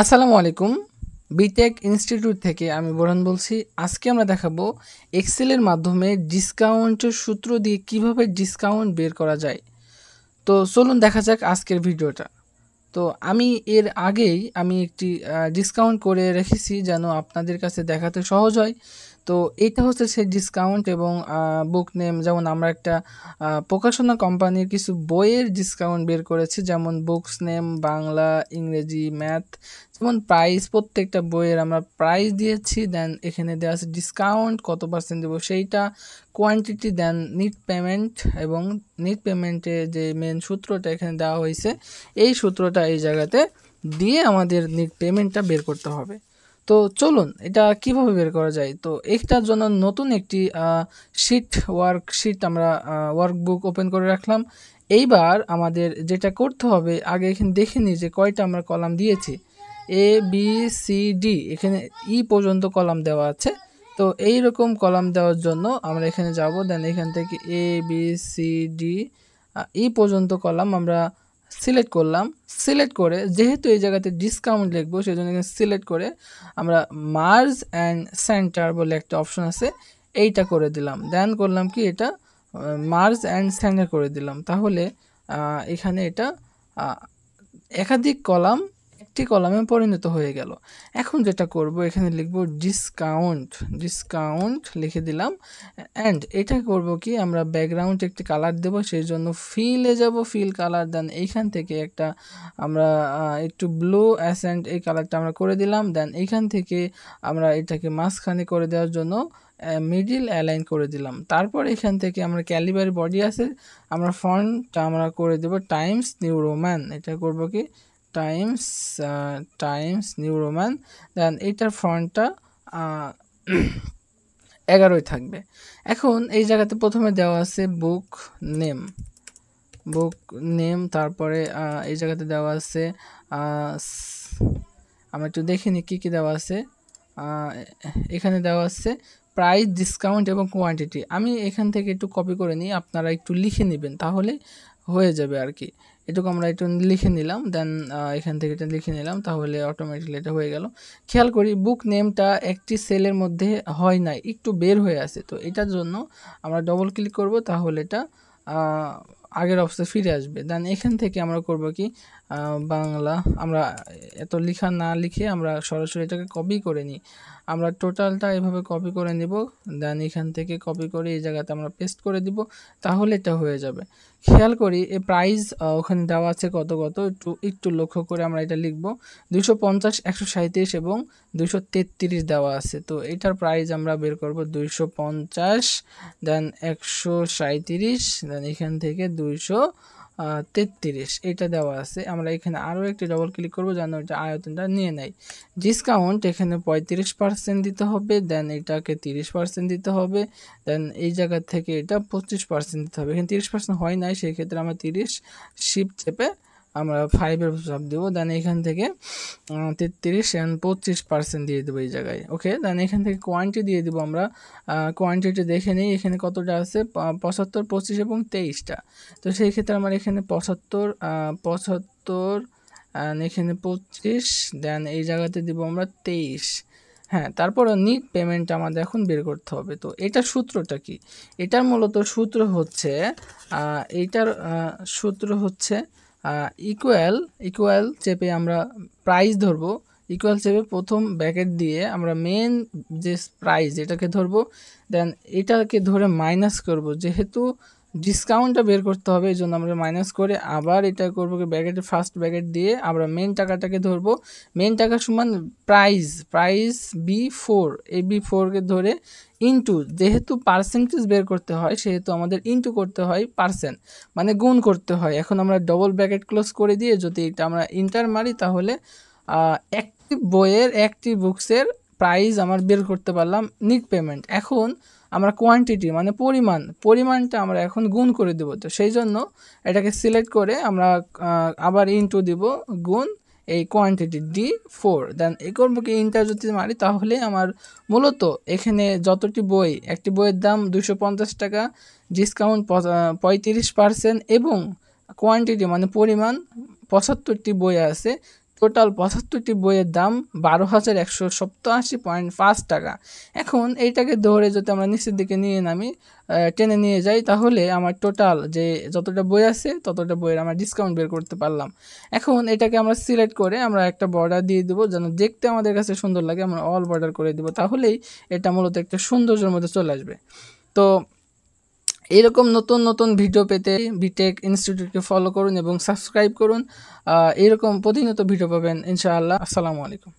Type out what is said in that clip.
আসসালামু আলাইকুম। B Tech institute থেকে আমি বোরহান বলছি। আজকে আমরা দেখাবো এক্সেলের মাধ্যমে ডিসকাউন্টের সূত্র দিয়ে কিভাবে ডিসকাউন্ট বের করা যায়। তো চলুন দেখা যাক আজকের ভিডিওটা। তো আমি এর আগেই একটি ডিসকাউন্ট করে রেখেছি যেন আপনাদের কাছে দেখাতে সহজ হয়। তো এইটা হচ্ছে সেই ডিসকাউন্ট এবং বুক নেম, যেমন আমরা একটা প্রকাশনা কোম্পানির কিছু বইয়ের ডিসকাউন্ট বের করেছি, যেমন বুকস নেম বাংলা, ইংরেজি, ম্যাথ। যেমন প্রাইস, প্রত্যেকটা বইয়ের আমরা প্রাইস দিয়েছি, দেন এখানে দেওয়া আছে ডিসকাউন্ট কত পার্সেন্ট দেবো সেইটা, কোয়ান্টিটি, দেন নিট পেমেন্ট, এবং নিট পেমেন্টে যে মেন সূত্রটা এখানে দেওয়া হয়েছে, এই সূত্রটা এই জায়গাতে দিয়ে আমাদের নিট পেমেন্টটা বের করতে হবে। তো চলুন এটা কিভাবে বের করা যায়। তো এটার জন্য নতুন একটি ওয়ার্কশিট আমরা ওয়ার্কবুক ওপেন করে রাখলাম। এইবার আমাদের যেটা করতে হবে, আগে এখানে দেখে নিই যে কয়টা আমরা কলাম দিয়েছি। এ বি সি ডি, এখানে ই পর্যন্ত কলাম দেওয়া আছে। তো এই রকম কলাম দেওয়ার জন্য আমরা এখানে যাব, দেন এখান থেকে A B C D E পর্যন্ত কলাম আমরা সিলেক্ট করলাম। সিলেক্ট করে যেহেতু এই জায়গাতে ডিসকাউন্ট লিখবো, সেই জন্য এখানে সিলেক্ট করে আমরা মার্জ অ্যান্ড সেন্টার বলে একটা অপশন আছে, এইটা করে দিলাম। দেন করলাম কি, এটা মার্জ অ্যান্ড সেন্টার করে দিলাম। তাহলে এখানে এটা একাধিক কলাম একটি কলামে পরিণত হয়ে গেল। এখন যেটা করব, এখানে লিখব ডিসকাউন্ট লিখে দিলাম। অ্যান্ড এটা করব কি, আমরা ব্যাকগ্রাউন্ড একটি কালার দেব, সেই জন্য ফিলে যাব, ফিল কালার। দেন এইখান থেকে একটা আমরা একটু ব্লু অ্যাসেন্ট এই কালারটা আমরা করে দিলাম। দেন এইখান থেকে আমরা এটাকে মাঝখানে করে দেওয়ার জন্য মিডিল অ্যালাইন করে দিলাম। তারপর এখান থেকে আমরা ক্যালিবার বডি আছে, আমরা ফন্টটা আমরা করে দেব টাইমস নিউ রোমান। এটা করব কি, টাইমস নিউ রোমান। দেন এইটার ফন্টটা 11 থাকবে। এখন এই জায়গাতে প্রথমে দেওয়া আছে বুক নেম, তারপরে এই জায়গাতে দেওয়া আছে আমরা একটু দেখে নিই কী কী দেওয়া আছে। এখানে দেওয়া আছে প্রাইস, ডিসকাউন্ট এবং কোয়ান্টিটি। আমি এখান থেকে একটু কপি করে নিই, আপনারা একটু লিখে নেবেন তাহলে হয়ে যাবে আর কি। এটুকু আমরা একটু লিখে নিলাম, দেন এখান থেকে এটা লিখে নিলাম, তাহলে অটোমেটিকলি এটা হয়ে গেল। খেয়াল করি বুক নেমটা একটি সেলের মধ্যে হয় না, একটু বের হয়ে আছে। তো এটার জন্য আমরা ডবল ক্লিক করব, তাহলে এটা আগের অবস্থায় ফিরে আসবে। দেন এখান থেকে আমরা করব কি, বাংলা, আমরা এত লেখা না লিখে আমরা সরাসরি এটাকে কপি করে নিই। আমরা টোটালটা এভাবে কপি করে নিব, দেন এখান থেকে কপি করে এই জায়গাতে আমরা পেস্ট করে দিব, তাহলে এটা হয়ে যাবে। খেয়াল করি এই প্রাইস ওখানে দেওয়া আছে কত কত, একটু লক্ষ্য করে আমরা এটা লিখব। 250, 137 এবং 233 দেওয়া আছে। তো এটার প্রাইস আমরা বের করব 250, দেন 137, দেন এখান থেকে 233 এটা দেওয়া আছে। আমরা এখানে আরও একটি ডবল ক্লিক করব যেন এটা আয়তনটা নিয়ে নেয়। ডিসকাউন্ট এখানে 35% দিতে হবে, দেন এটাকে 30% দিতে হবে, দেন এই জায়গা থেকে এটা 25% দিতে হবে। এখানে 30% হয় নাই, সেই ক্ষেত্রে আমরা 30 শিফট চেপে আমরা 5-এর চাপ দেবো। দেন এখান থেকে 33 অ্যান্ড 25% দিয়ে দেবো এই জায়গায়। ওকে, দেন এখান থেকে কোয়ান্টিটি দিয়ে দেবো আমরা। কোয়ান্টিটি দেখে নিই এখানে কতটা আছে, 75, 25 এবং 23টা। তো সেই ক্ষেত্রে আমার এখানে 75 এখানে 25, দেন এই জায়গাতে দিব আমরা 23। হ্যাঁ, তারপরে নিট পেমেন্ট আমাদের এখন বের করতে হবে। তো এটার সূত্রটা কি, এটার মূলত সূত্র হচ্ছে ইকুয়াল চেপে আমরা প্রাইস ধরবো। ইকুয়াল চেপে প্রথম ব্র্যাকেট দিয়ে আমরা মেন যে প্রাইস এটাকে ধরবো, দেন এটাকে ধরে মাইনাস করব, যেহেতু ডিসকাউন্টটা বের করতে হবে এই জন্য আমরা মাইনাস করে আবার এটা করবো কি, ব্র্যাকেটে ফার্স্ট ব্র্যাকেট দিয়ে আমরা মেন টাকাটাকে ধরবো। মেন টাকা সমান প্রাইস B4, এই B4কে ধরে ইনটু, যেহেতু পার্সেন্টেজ বের করতে হয় সেহেতু আমাদের ইনটু করতে হয় পার্সেন্ট, মানে গুণ করতে হয়। এখন আমরা ডবল ব্র্যাকেট ক্লোজ করে দিয়ে যদি এটা আমরা ইন্টার মারি, তাহলে একটি বইয়ের, একটি বুকসের প্রাইস আমার বের করতে পারলাম, নিট পেমেন্ট। এখন আমরা কোয়ান্টিটি মানে পরিমাণটা আমরা এখন গুণ করে দেবো। তো সেই জন্য এটাকে সিলেক্ট করে আমরা আবার ইনটু দিব, গুণ এই কোয়ান্টিটি D4। দেন এই করবো কি, ইন্টার যদি মারি তাহলে আমার মূলত এখানে যতটি বই, একটি বইয়ের দাম 250 টাকা, ডিসকাউন্ট 35% এবং কোয়ান্টিটি মানে পরিমাণ 75টি বই আছে, টোটাল ৭৫টি বইয়ের দাম ১২,১৮৭.৫ টাকা। এখন এইটাকে ধরে যদি আমরা নিচের দিকে নিয়ে নামি, টেনে নিয়ে যাই, তাহলে আমার টোটাল যে যতটা বই আছে ততটা বইয়ের আমরা ডিসকাউন্ট বের করতে পারলাম। এখন এটাকে আমরা সিলেক্ট করে আমরা একটা বর্ডার দিয়ে দেবো, যেন দেখতে আমাদের কাছে সুন্দর লাগে। আমরা অল বর্ডার করে দেবো, তাহলেই এটা মূলত একটা সৌন্দর্যের মধ্যে চলে আসবে। তো এরকম নতুন নতুন ভিডিও পেতে বিটেক ইনস্টিটিউটকে ফলো করুন এবং সাবস্ক্রাইব করুন। এরকম প্রতিনিয়ত ভিডিও পাবেন ইনশাআল্লাহ। আসসালামু আলাইকুম।